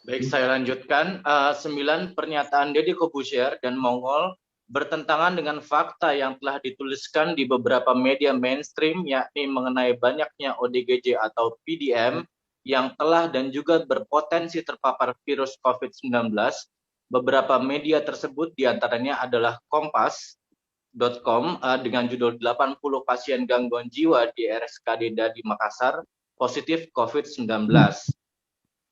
Baik, saya lanjutkan. 9 pernyataan Deddy Corbuzier dan Mongol bertentangan dengan fakta yang telah dituliskan di beberapa media mainstream, yakni mengenai banyaknya ODGJ atau PDM yang telah dan juga berpotensi terpapar virus COVID-19. Beberapa media tersebut diantaranya adalah Kompas.com dengan judul 80 pasien gangguan jiwa di RSKD di Makassar positif COVID-19.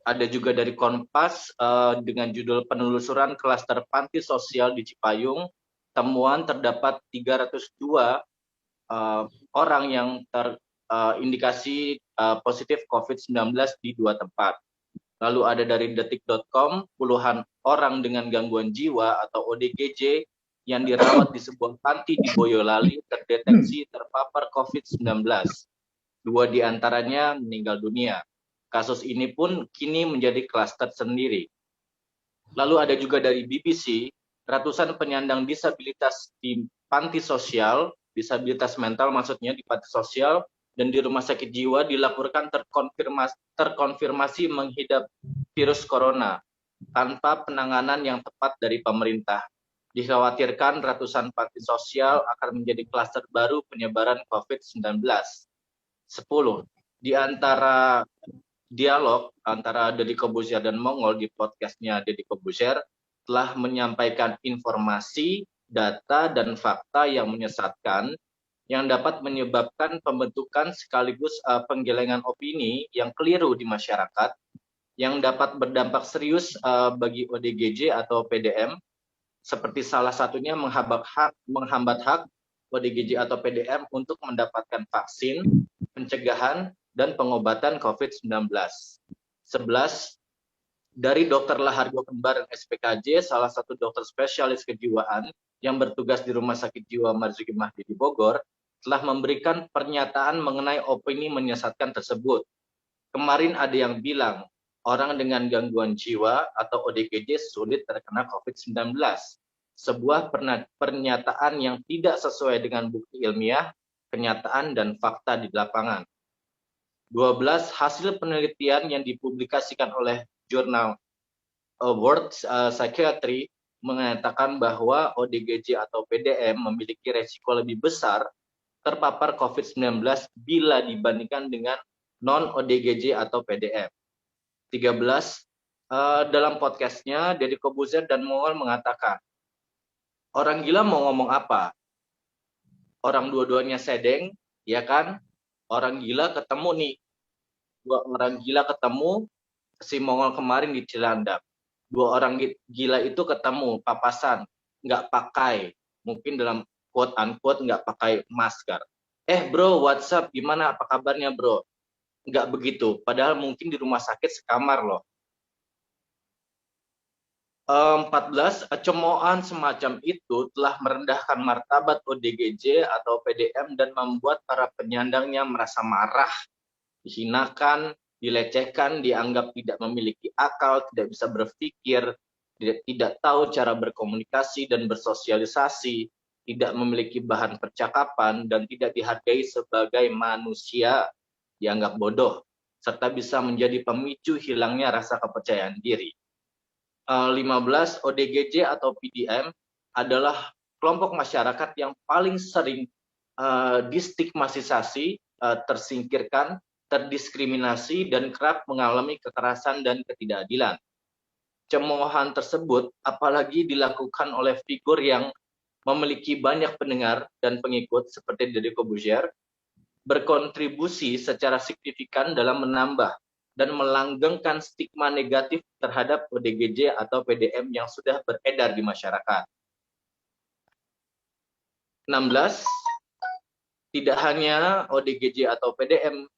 Ada juga dari Kompas dengan judul penelusuran klaster panti sosial di Cipayung, temuan terdapat 302 orang yang terindikasi positif COVID-19 di 2 tempat. Lalu ada dari detik.com, puluhan orang dengan gangguan jiwa atau ODGJ yang dirawat di sebuah panti di Boyolali terdeteksi terpapar COVID-19. 2 diantaranya meninggal dunia. Kasus ini pun kini menjadi klaster sendiri. Lalu ada juga dari BBC, ratusan penyandang disabilitas di panti sosial, disabilitas mental maksudnya di panti sosial, dan di rumah sakit jiwa dilaporkan terkonfirmasi menghidap virus corona tanpa penanganan yang tepat dari pemerintah. Dikhawatirkan ratusan panti sosial akan menjadi klaster baru penyebaran COVID-19. 10. Di antara dialog antara Deddy Corbuzier dan Mongol di podcastnya Deddy Corbuzier telah menyampaikan informasi, data, dan fakta yang menyesatkan yang dapat menyebabkan pembentukan sekaligus penggelengan opini yang keliru di masyarakat yang dapat berdampak serius bagi ODGJ atau PDM, seperti salah satunya menghambat hak ODGJ atau PDM untuk mendapatkan vaksin, pencegahan, dan pengobatan COVID-19. 11. Dari Dr. Lahargo Kembar SPKJ, salah satu dokter spesialis kejiwaan yang bertugas di Rumah Sakit Jiwa Marzuki Mahdi di Bogor, telah memberikan pernyataan mengenai opini menyesatkan tersebut. Kemarin ada yang bilang, orang dengan gangguan jiwa atau ODGJ sulit terkena COVID-19. Sebuah pernyataan yang tidak sesuai dengan bukti ilmiah, kenyataan, dan fakta di lapangan. 12. Hasil penelitian yang dipublikasikan oleh jurnal World Psychiatry mengatakan bahwa ODGJ atau PDM memiliki resiko lebih besar terpapar COVID-19 bila dibandingkan dengan non-ODGJ atau PDM. 13. Dalam podcastnya, Deddy Corbuzier dan Mongol mengatakan, orang gila mau ngomong apa? Orang dua-duanya sedeng, ya kan? Orang gila ketemu nih, 2 orang gila ketemu, si Mongol kemarin di Cilandak. 2 orang gila itu ketemu, papasan, nggak pakai, mungkin dalam quote unquote nggak pakai masker. Bro, what's up? Gimana? Apa kabarnya bro? Nggak begitu, padahal mungkin di rumah sakit sekamar loh. 14. Cemoohan semacam itu telah merendahkan martabat ODGJ atau PDM dan membuat para penyandangnya merasa marah, dihinakan, dilecehkan, dianggap tidak memiliki akal, tidak bisa berpikir, tidak tahu cara berkomunikasi dan bersosialisasi, tidak memiliki bahan percakapan, dan tidak dihargai sebagai manusia, dianggap bodoh, serta bisa menjadi pemicu hilangnya rasa kepercayaan diri. 15. ODGJ atau PDM adalah kelompok masyarakat yang paling sering distigmatisasi, tersingkirkan, terdiskriminasi, dan kerap mengalami kekerasan dan ketidakadilan. Cemoohan tersebut apalagi dilakukan oleh figur yang memiliki banyak pendengar dan pengikut seperti Deddy Corbuzier, berkontribusi secara signifikan dalam menambah dan melanggengkan stigma negatif terhadap ODGJ atau PDM yang sudah beredar di masyarakat. 16. Tidak hanya ODGJ atau PDM,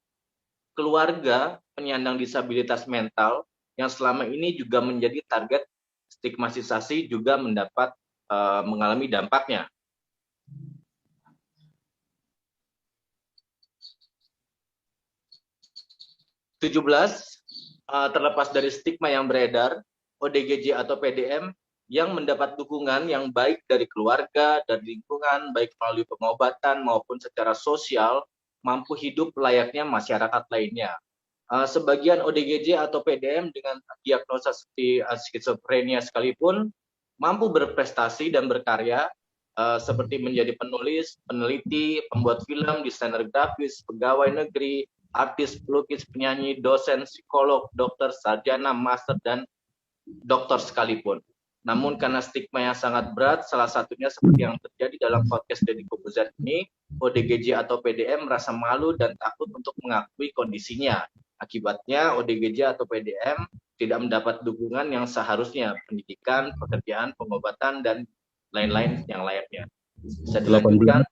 keluarga penyandang disabilitas mental yang selama ini juga menjadi target stigmatisasi juga mengalami dampaknya. 17. Terlepas dari stigma yang beredar, ODGJ atau PDM yang mendapat dukungan yang baik dari keluarga, dari lingkungan, baik melalui pengobatan maupun secara sosial, mampu hidup layaknya masyarakat lainnya. Sebagian ODGJ atau PDM dengan diagnosa seperti skizofrenia sekalipun mampu berprestasi dan berkarya seperti menjadi penulis, peneliti, pembuat film, desainer grafis, pegawai negeri, artis, pelukis, penyanyi, dosen, psikolog, dokter, sarjana, master, dan dokter sekalipun. Namun karena stigma yang sangat berat, salah satunya seperti yang terjadi dalam podcast Deddy Corbuzier ini, ODGJ atau PDM merasa malu dan takut untuk mengakui kondisinya. Akibatnya ODGJ atau PDM tidak mendapat dukungan yang seharusnya, pendidikan, pekerjaan, pengobatan, dan lain-lain yang lainnya. Bisa dilanjutkan?